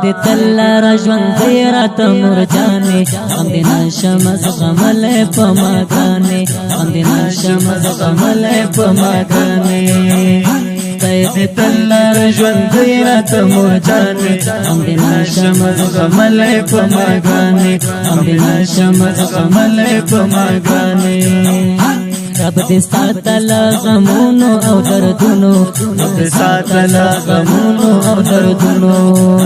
دې تل رجوان زیرات مرجانې غم دې نشم زغملې په ما ګرانې غم دې نشم زغملې په ما ګرانې دې تل رجوان زیرات مرجانې غم دې نشم زغملې په ما ګرانې غم دې نشم زغملې په ما ګرانې رب دې ساتل غمونو او دردونو رب دې ساتل غمونو او دردونو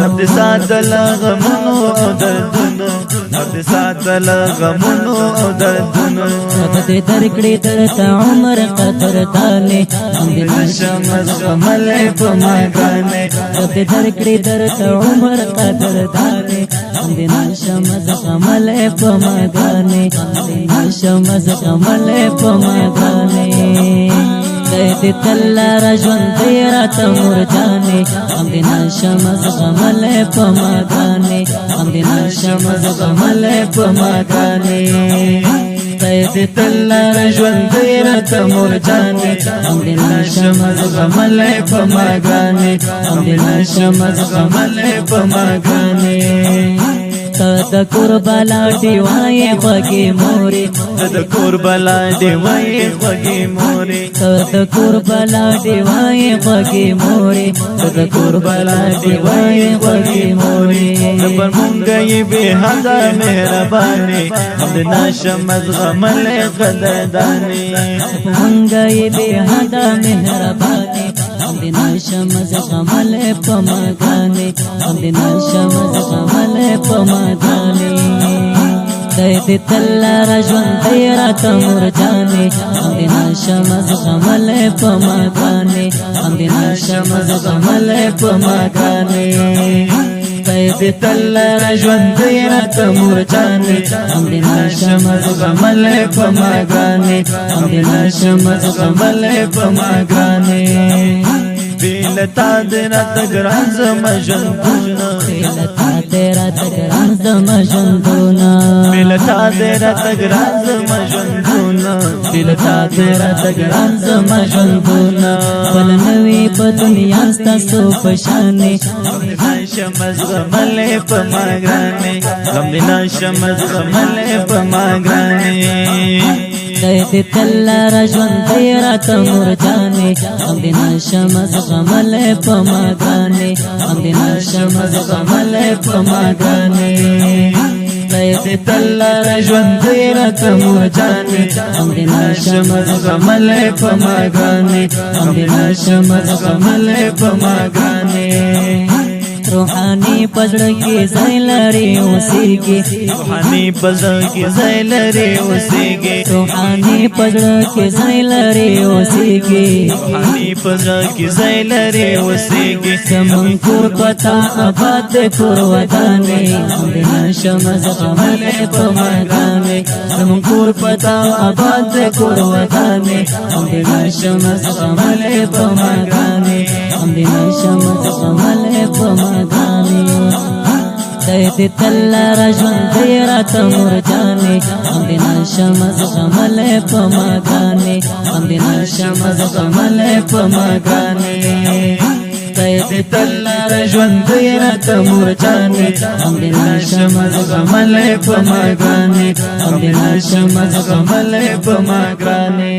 رب دې ساتل غمونو او دردونو رب دې ساتل غمونو او دردونو رب دې درکړي درته عمر قدردانې غم دې نشم زغملې په ما ګرانې رب دې درکړي درته عمر قدردانې غم دې نشم زغملې په ما ګرانې غم دې نشم زغملې په ما دې تل رجوان زیرات مرجانې غم دې نشم زغملې په ما ګرانې غم دې نشم زغملې په ما ګرانې دې تل رجوان زیرات مرجانې غم دې نشم زغملې په ما ګرانې غم دې نشم زغملې په ما ګرانې د کوربلا دیوای خوږی مورې د کوربلا دیوای خوږی مورې د کوربلا دیوای خوږی مورې د کوربلا دیوای خوږی مورې پر مونږ یې به حدا مهرباني غم دې نشم زغملې قدرداني مونږ یې به حدا مهرباني غم دې نشم زغملې په ما ګرانې غم دې نشم زغملې په ما ګرانې دې تل رجوان زیرات مرجانې غم دې نشم زغملې په ما ګرانې غم دې نشم زغملې په ما ګرانې دې تل رجوان زیرات مرجانې غم دې نشم زغملې په ما ګرانې غم دې نشم زغملې په ما ګرانې بیلتا دې رات ګران زما ژوندونه بیلتا دې رات ګران زما ژوندونه بیلتا دې رات ګران زما ژوندونه بیلتا دې رات ګران زما ژوندونه بل نوې په دنیا ستاسو په شانې غم دې نشم زغملې په ما ګرانې غم دې نشم زغملې په ما ګرانې دې تل رجوان زیرات مرجانې غم دې نشم زغملې په ما ګرانې غم دې نشم زغملې په ما ګرانې دې تل رجوان زیرات مرجانې غم دې نشم زغملې په ما ګرانې غم دې نشم زغملې په ما ګرانې روحانی پزړه کې ځای لري اوسېږي روحانی پزړه کې ځای لري اوسېږي روحانی پزړه کې ځای لري اوسېږي روحانی پزړه کې ځای لري اوسېږي زمون کور پتا آباد کور ودانې غم دې نشم زغملې په ما ګرانې زمون کور پتا آباد کور ودانې غم دې نشم زغملې په ما ګرانې غم دې نشم زغملې په ما دې تل رجوان زیرات مرجانې غم دې نشم زغملې په ما ګرانې غم دې نشم زغملې په ما ګرانې دې تل رجوان زیرات مرجانې غم دې نشم زغملې په ما ګرانې غم دې نشم زغملې په ما ګرانې